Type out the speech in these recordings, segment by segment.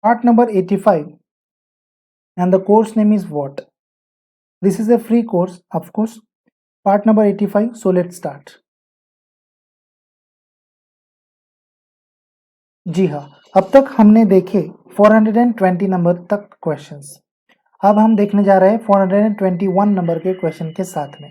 Part number 85, and the course name is what? This is a free course, of course. Part number 85, so let's start. जी हाँ, अब तक हमने देखे 420 number तक questions. अब हम देखने जा रहे हैं 421 नंबर के क्वेश्चन के साथ में।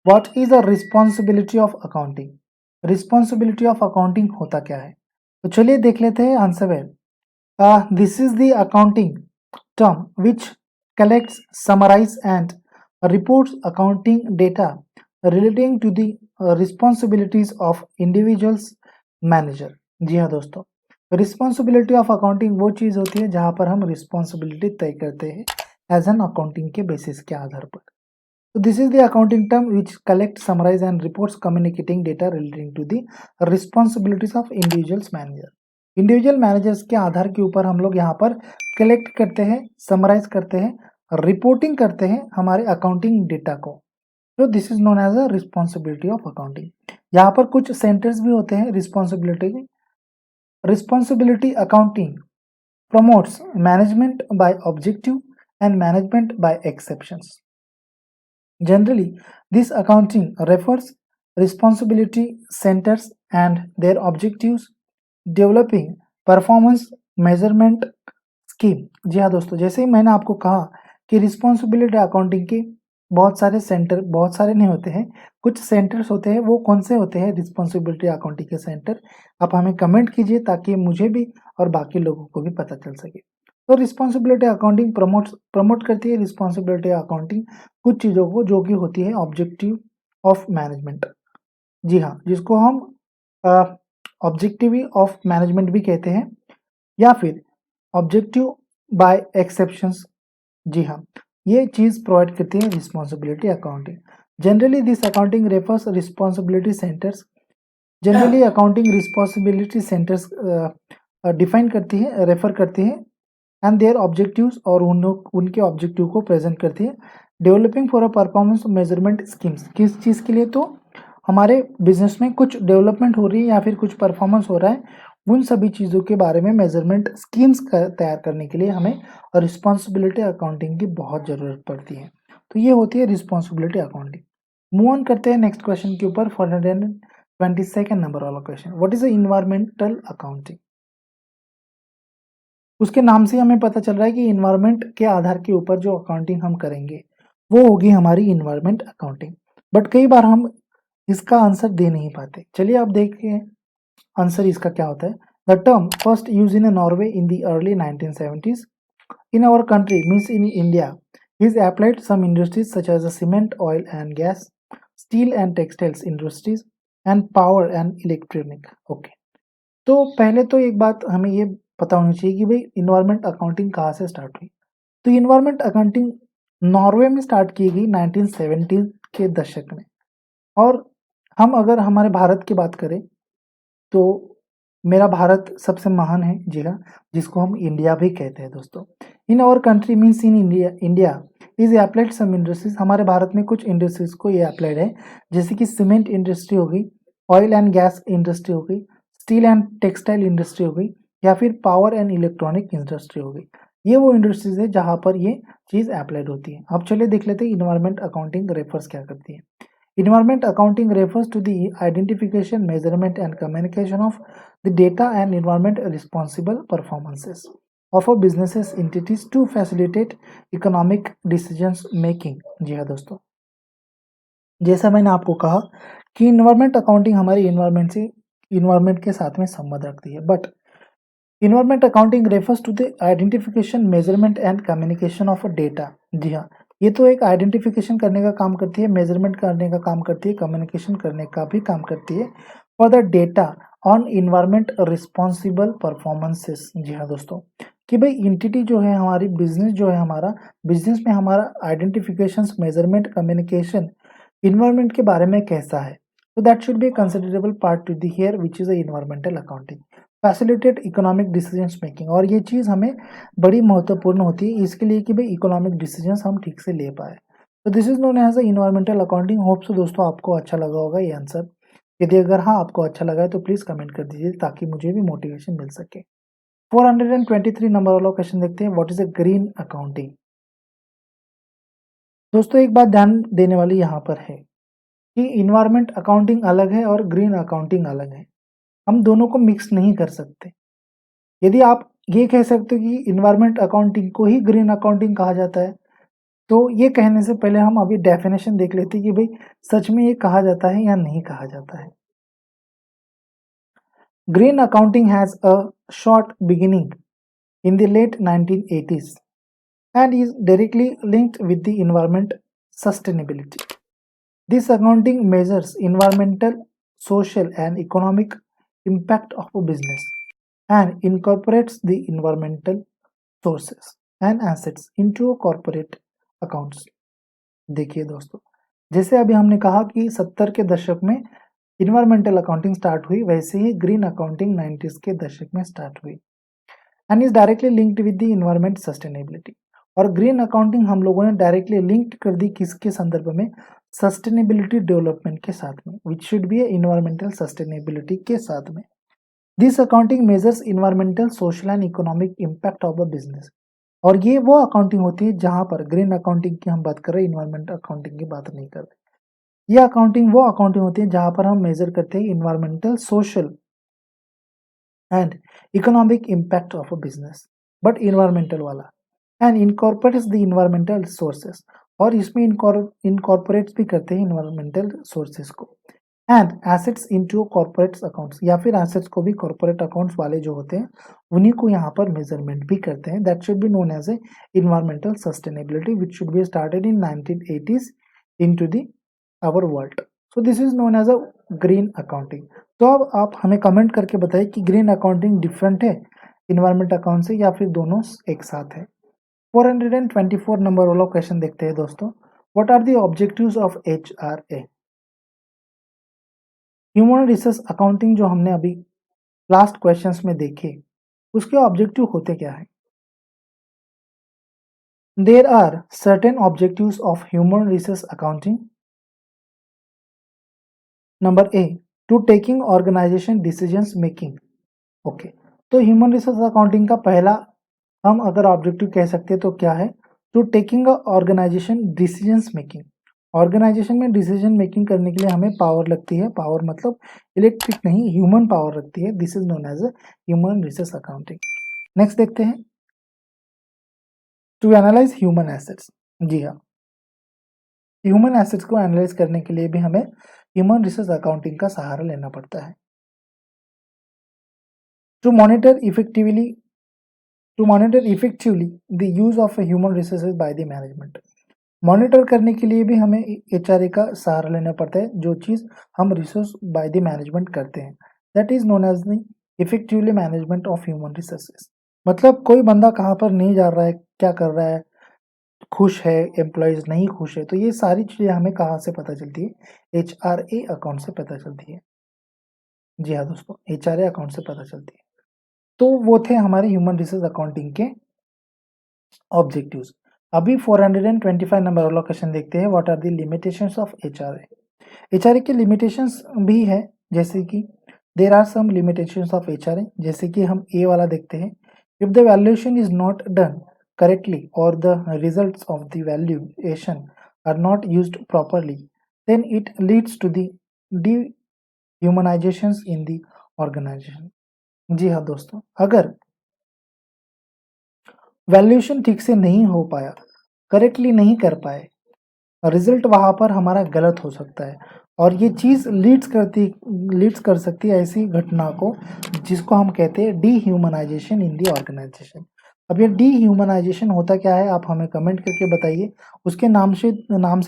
What is the responsibility of accounting? Responsibility of accounting होता क्या है? तो चलिए देख लेते हैं answer well. This is the accounting term which collects, summarizes, and reports accounting data relating to the responsibilities of individuals manager। जी हाँ दोस्तों, रिस्पॉन्सिबिलिटी ऑफ अकाउंटिंग वो चीज़ होती है जहाँ पर हम रिस्पॉन्सिबिलिटी तय करते हैं एज एन अकाउंटिंग के बेसिस के आधार पर। So this is the accounting term which collects, summarize, and reports communicating data relating to the responsibilities of individuals manager। Individual managers के आधार के ऊपर हम लोग यहाँ पर कलेक्ट करते हैं, समराइज करते हैं, रिपोर्टिंग करते हैं हमारे अकाउंटिंग डेटा को। तो this is known as a responsibility of accounting. यहाँ पर कुछ सेंटर्स भी होते हैं रिस्पॉन्सिबिलिटी के। Responsibility accounting promotes management by objective and management by exceptions. Generally, this accounting refers responsibility centers and their objectives, developing performance measurement scheme। जी हाँ दोस्तों, जैसे ही मैंने आपको कहा कि रिस्पॉन्सिबिलिटी अकाउंटिंग के बहुत सारे सेंटर, बहुत सारे नहीं होते हैं, कुछ सेंटर्स होते हैं। वो कौन से होते हैं रिस्पॉन्सिबिलिटी अकाउंटिंग के सेंटर? आप हमें कमेंट कीजिए ताकि मुझे भी और बाकी लोगों को भी पता चल सके। तो रिस्पॉन्सिबिलिटी अकाउंटिंग प्रमोट करती है रिस्पॉन्सिबिलिटी अकाउंटिंग कुछ चीज़ों को, जो कि होती है ऑब्जेक्टिव ऑफ मैनेजमेंट। जी हाँ, जिसको हम ऑब्जेक्टिव ऑफ मैनेजमेंट भी कहते हैं, या फिर ऑब्जेक्टिव बाय एक्सेप्शंस। जी हाँ, ये चीज़ प्रोवाइड करती है responsibility accounting. Generally this accounting refers responsibility centres. Generally accounting responsibility centres define करती है, रेफर करती है, एंड देयर ऑब्जेक्टिव्स, और उनके ऑब्जेक्टिव को प्रेजेंट करती है। Developing for a performance measurement schemes, किस चीज़ के लिए? तो हमारे बिजनेस में कुछ डेवलपमेंट हो रही है या फिर कुछ परफॉर्मेंस हो रहा है, उन सभी चीज़ों के बारे में मेजरमेंट स्कीम्स तैयार करने के लिए हमें रिस्पॉन्सिबिलिटी अकाउंटिंग की बहुत ज़रूरत पड़ती है। तो ये होती है रिस्पॉन्सिबिलिटी अकाउंटिंग। मूव ऑन करते हैं नेक्स्ट क्वेश्चन के ऊपर। 422 नंबर वाला question, what is the environmental accounting? उसके नाम से हमें पता चल रहा है कि इन्वायरमेंट के आधार के ऊपर जो अकाउंटिंग हम करेंगे वो होगी हमारी इन्वायरमेंट अकाउंटिंग। बट कई बार हम इसका आंसर दे नहीं पाते। चलिए आप देखिए आंसर इसका क्या होता है। The term first use in Norway in the early 1970s in our country, means in India, is applied some industries such as the cement, oil and gas, steel and textiles industries, and power and electronic। Okay, तो पहले तो एक बात हमें ये पता होनी चाहिए कि भाई इन्वायरमेंट अकाउंटिंग कहाँ से स्टार्ट हुई। तो इन्वायरमेंट अकाउंटिंग नॉर्वे में स्टार्ट की गई 1970 के दशक में। और हम अगर हमारे भारत की बात करें तो मेरा भारत सबसे महान है, जी हाँ, जिसको हम इंडिया भी कहते हैं दोस्तों। In our country means in India is applied some industries. हमारे भारत में कुछ इंडस्ट्रीज को ये अप्लाइड है, जैसे कि सीमेंट इंडस्ट्री हो गई, ऑयल एंड गैस इंडस्ट्री हो गई, स्टील एंड टेक्सटाइल इंडस्ट्री हो गई, या फिर पावर एंड इलेक्ट्रॉनिक इंडस्ट्री हो गई। ये वो इंडस्ट्रीज है जहाँ पर ये चीज़ अप्लाइड होती है। अब चलिए देख लेते हैं इन्वायरमेंट अकाउंटिंग रेफर्स क्या करती है। Environment accounting refers to the identification, measurement, and communication of the data and environment responsible performances of a businesses entities to facilitate economic decisions making। जी हाँ दोस्तों, जैसा मैंने आपको कहा कि इन्वायरमेंट अकाउंटिंग हमारी इन्वायरमेंट के साथ में संबंध रखती है। But environment accounting refers to the identification, measurement and communication of data. जी हाँ, ये तो एक आइडेंटिफिकेशन करने का काम करती है, मेजरमेंट करने का काम करती है, कम्युनिकेशन करने का भी काम करती है for the data on environment responsible performances. जी हाँ दोस्तों, कि भाई इंटिटी जो है हमारी, बिजनेस जो है हमारा, बिजनेस में हमारा आइडेंटिफिकेशन, मेजरमेंट, कम्युनिकेशन इन्वायरमेंट के बारे में कैसा है। तो that should B considerable part two the here which is a environmental accounting. Facilitate economic decisions making, और ये चीज़ हमें बड़ी महत्वपूर्ण होती है इसके लिए कि भाई इकोनॉमिक डिसीजंस हम ठीक से ले पाए। तो this is known as a environmental accounting. Hope so दोस्तों आपको अच्छा लगा होगा ये आंसर। यदि अगर हाँ आपको अच्छा लगा है तो प्लीज़ कमेंट कर दीजिए ताकि मुझे भी मोटिवेशन मिल सके। 423 नंबर वाला क्वेश्चन देखते हैं, what is a green accounting. दोस्तों एक बात ध्यान देने वाली यहाँ पर है कि इन्वायरमेंट अकाउंटिंग अलग है और ग्रीन अकाउंटिंग अलग है, हम दोनों को मिक्स नहीं कर सकते। यदि आप ये कह सकते हो कि इन्वायरमेंट अकाउंटिंग को ही ग्रीन अकाउंटिंग कहा जाता है, तो ये कहने से पहले हम अभी डेफिनेशन देख लेते हैं कि भाई सच में ये कहा जाता है या नहीं कहा जाता है। Green accounting has a short beginning in the late 1980s and is directly linked with the environment sustainability. This accounting measures environmental, social, and economic impact of a business and incorporates the environmental sources and assets into corporate accounts. देखिए दोस्तों, जैसे अभी हमने कहा कि 70 के दशक में इन्वायरमेंटल अकाउंटिंग स्टार्ट हुई, वैसे ही ग्रीन अकाउंटिंग 90s के दशक में स्टार्ट हुई and is directly linked with the environment sustainability. और ग्रीन अकाउंटिंग हम लोगों ने डायरेक्टली लिंक्ड कर दी किसके संदर्भ में, सस्टेनेबिलिटी डेवलपमेंट के साथ में, विच शुड बी इन्वायरमेंटल सस्टेनेबिलिटी के साथ में। This accounting measures environmental, social and economic impact of a business. और ये वो अकाउंटिंग होती है जहां पर ग्रीन अकाउंटिंग की हम बात कर रहे हैं, इन्वायरमेंट अकाउंटिंग की बात नहीं कर रहे। ये अकाउंटिंग वो अकाउंटिंग होती है जहां पर हम मेजर करते हैं environmental, social and economic impact of a business, but environmental वाला, and incorporates the environmental sources, और इसमें इनकॉर्पोरेट्स भी करते हैं इन्वायरमेंटल सोर्सेस को, and assets into corporates accounts, या फिर एसेट्स को भी कॉर्पोरेट अकाउंट्स वाले जो होते हैं उन्हीं को यहाँ पर मेजरमेंट भी करते हैं। That should be known as a environmental sustainability which should be started in 1980s into the our world. So this is known as a green accounting. तो अब आप हमें कमेंट करके बताइए कि ग्रीन अकाउंटिंग डिफरेंट है इन्वायरमेंट अकाउंट से या फिर दोनों एक साथ है। 424 नंबर वाला क्वेश्चन देखते हैं दोस्तों, what are the objectives of HRA। Human resource accounting जो हमने अभी लास्ट क्वेश्चंस में देखे, उसके ऑब्जेक्टिव होते क्या है। There are certain objectives of human resource accounting. Number A, to taking organisation decisions making. Okay, तो ह्यूमन रिसोर्स अकाउंटिंग का पहला हम अगर ऑब्जेक्टिव कह सकते हैं तो क्या है, to taking organisation decisions making. Organisation में डिसीजन मेकिंग करने के लिए हमें पावर लगती है, पावर मतलब इलेक्ट्रिक नहीं, ह्यूमन पावर लगती है। This is known as human resource accounting. Next देखते हैं, टू एनालाइज ह्यूमन एसेट्स। जी हाँ, ह्यूमन एसेट्स को एनालाइज करने के लिए भी हमें ह्यूमन रिसोर्स अकाउंटिंग का सहारा लेना पड़ता है। To monitor effectively the use of human resources by the management. Monitor करने के लिए भी हमें HRA का सहारा लेना पड़ता है, जो चीज़ हम रिसोर्स बाय द मैनेजमेंट करते हैं। That is known as the effectively management of human resources. मतलब कोई बंदा कहाँ पर नहीं जा रहा है, क्या कर रहा है, खुश है, एम्प्लॉयज नहीं खुश है, तो ये सारी चीज़ें हमें कहाँ से पता चलती है, HRA अकाउंट से पता चलती है। जी हाँ दोस्तों, HRA अकाउंट से पता चलती है। तो वो थे हमारे ह्यूमन रिसोर्स अकाउंटिंग के ऑब्जेक्टिव्स। अभी 425 नंबर वाला क्वेश्चन देखते हैं, what are the limitations of HRA। HRA के लिमिटेशंस भी है, जैसे कि there are some limitations of HRA, जैसे कि हम ए वाला देखते हैं, if the valuation is not done correctly or the results of the valuation are not used properly, then it leads to the dehumanizations in the organization। जी हाँ दोस्तों, अगर valuation ठीक से नहीं हो पाया, करेक्टली नहीं कर पाए, रिजल्ट वहाँ पर हमारा गलत हो सकता है, और ये चीज़ लीड्स कर सकती है ऐसी घटना को जिसको हम कहते हैं डीह्यूमनाइजेशन इन दी ऑर्गेनाइजेशन। अब ये डीह्यूमनाइजेशन होता क्या है, आप हमें कमेंट करके बताइए। उसके नाम से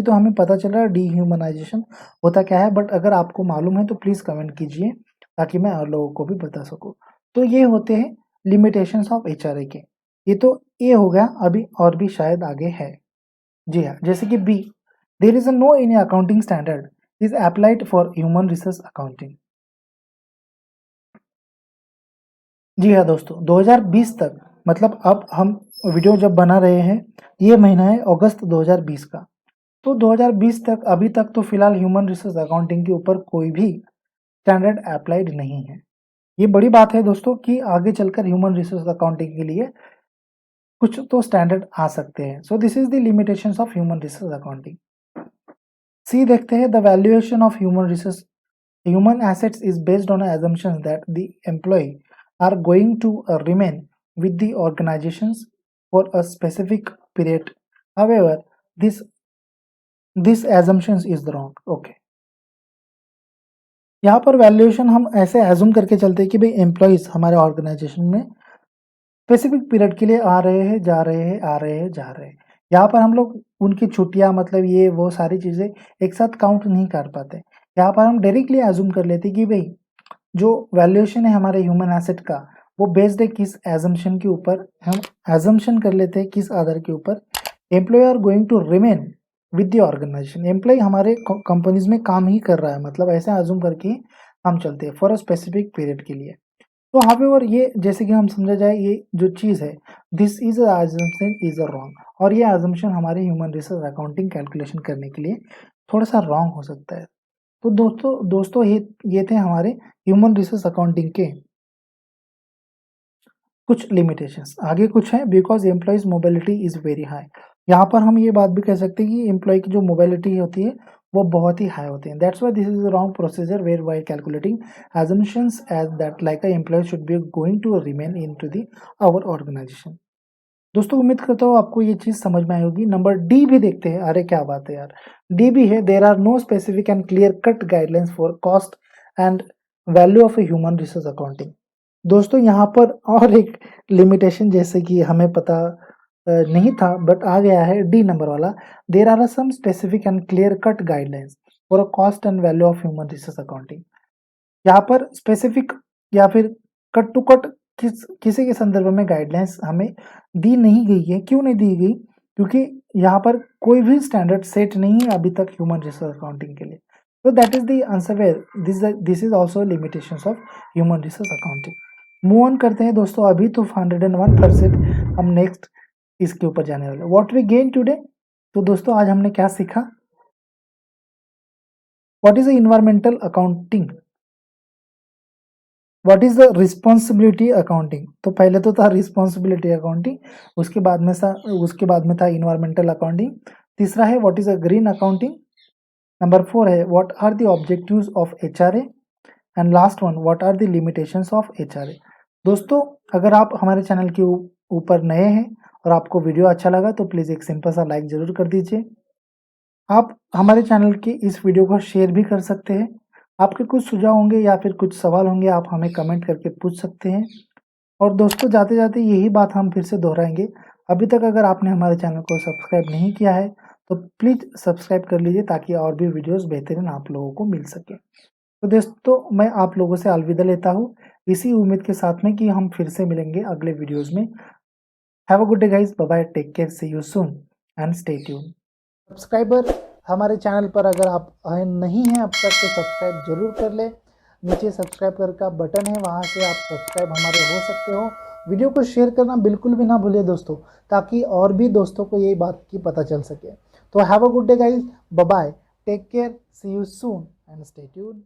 तो हमें पता चल रहा है डीह्यूमनाइजेशन होता क्या है, बट अगर आपको मालूम है तो प्लीज़ कमेंट कीजिए ताकि मैं और लोगों को भी बता सकूँ। तो ये होते हैं लिमिटेशंस ऑफ HRA के। ये तो ए हो गया, अभी और भी शायद आगे है। जी हाँ, जैसे कि B, there is a no in accounting standard is applied for human resource accounting. जी हाँ दोस्तों, 2020 तक, मतलब अब हम वीडियो जब बना रहे हैं, ये महीना है अगस्त 2020 का, तो 2020 तक अभी तक तो फिलहाल ह्यूमन रिसोर्स अकाउंटिंग के ऊपर कोई भी स्टैंडर्ड अप्लाइड नहीं है। ये बड़ी बात है दोस्तों कि आगे चलकर ह्यूमन रिसोर्स अकाउंटिंग के लिए कुछ तो स्टैंडर्ड आ सकते हैं। So this is the limitations of human resource accounting. See देखते हैं, the valuation of human assets is based on assumptions that the employee are going to remain with the organizations for a specific period. However, this assumptions is wrong. Okay. यहाँ पर valuation हम ऐसे assume करके चलते हैं कि भाई employees हमारे ऑर्गेनाइजेशन में स्पेसिफिक पीरियड के लिए आ रहे हैं, जा रहे हैं, आ रहे हैं, जा रहे हैं। यहाँ पर हम लोग उनकी छुट्टियाँ मतलब ये वो सारी चीज़ें एक साथ काउंट नहीं कर पाते। यहाँ पर हम डायरेक्टली एज्यूम कर लेते कि भाई जो वैल्यूएशन है हमारे ह्यूमन एसेट का वो बेस्ड है किस एजम्पशन के ऊपर, हम एजम्पशन कर लेते हैं किस आधार के ऊपर, employee are going to remain with the organisation, employee हमारे कंपनीज में काम ही कर रहा है, मतलब ऐसे एज्यूम करके हम चलते हैं फॉर अ स्पेसिफिक पीरियड के लिए। तो हावेवर ये जैसे कि हम समझा जाए ये जो चीज़ है this is assumption is a wrong, और ये एजम्पशन हमारे ह्यूमन रिसोर्स अकाउंटिंग कैलकुलेशन करने के लिए थोड़ा सा रॉन्ग हो सकता है। तो दोस्तों ये थे हमारे ह्यूमन रिसोर्स अकाउंटिंग के कुछ लिमिटेशंस। आगे कुछ है, because employees mobility is very high. यहाँ पर हम ये बात भी कह सकते हैं कि एम्प्लॉय की जो मोबिलिटी होती है वो बहुत ही हाई होती है। That's why this is a wrong procedure where while calculating assumptions as that like a employee should be going to remain into the our organisation. दोस्तों उम्मीद करता हूँ आपको ये चीज़ समझ में आई होगी। नंबर डी भी देखते हैं। अरे क्या बात है यार, डी भी है, there are no specific and clear cut guidelines for cost and value of a human resource accounting. दोस्तों यहाँ पर और एक लिमिटेशन जैसे कि हमें पता नहीं था बट आ गया है, डी नंबर वाला, there are some specific and clear cut guidelines for a cost and value of human resource accounting. यहाँ पर स्पेसिफिक या फिर कट टू कट किसी के संदर्भ में गाइडलाइंस हमें दी नहीं गई है। क्यों नहीं दी गई? क्योंकि यहाँ पर कोई भी स्टैंडर्ड सेट नहीं है अभी तक ह्यूमन रिसोर्स अकाउंटिंग के लिए। तो that is the answer where this is also limitations of human resource accounting. Move on करते हैं दोस्तों, अभी तो 101% हम नेक्स्ट इसके ऊपर जाने वाले। व्हाट वी गेन टुडे, तो दोस्तों आज हमने क्या सीखा? What is the environmental accounting, what is the responsibility accounting. तो पहले तो था रिस्पॉन्सिबिलिटी अकाउंटिंग, उसके बाद में था इन्वायरमेंटल अकाउंटिंग। तीसरा है what is a green accounting. Number 4 है what are the objectives of HRA, and last one what are the limitations of HRA. दोस्तों अगर आप हमारे चैनल के ऊपर नए हैं और आपको वीडियो अच्छा लगा तो प्लीज़ एक सिंपल सा लाइक ज़रूर कर दीजिए। आप हमारे चैनल के इस वीडियो को शेयर भी कर सकते हैं। आपके कुछ सुझाव होंगे या फिर कुछ सवाल होंगे आप हमें कमेंट करके पूछ सकते हैं। और दोस्तों जाते जाते यही बात हम फिर से दोहराएंगे, अभी तक अगर आपने हमारे चैनल को सब्सक्राइब नहीं किया है तो प्लीज़ सब्सक्राइब कर लीजिए ताकि और भी वीडियोस बेहतरीन आप लोगों को मिल सके। तो दोस्तों मैं आप लोगों से अलविदा लेता हूँ इसी उम्मीद के साथ में कि हम फिर से मिलेंगे अगले वीडियोज़ में। Have a good day guys, bye bye, take care, see you soon and stay tune. Subscriber हमारे चैनल पर अगर आप आए नहीं हैं अब तक तो सब्सक्राइब जरूर कर ले। नीचे सब्सक्राइब कर का बटन है, वहाँ से आप सब्सक्राइब हमारे हो सकते हो। वीडियो को शेयर करना बिल्कुल भी ना भूलिए दोस्तों, ताकि और भी दोस्तों को ये बात की पता चल सके। तो have a good day guys, bye bye, take care, see you soon and stay tune.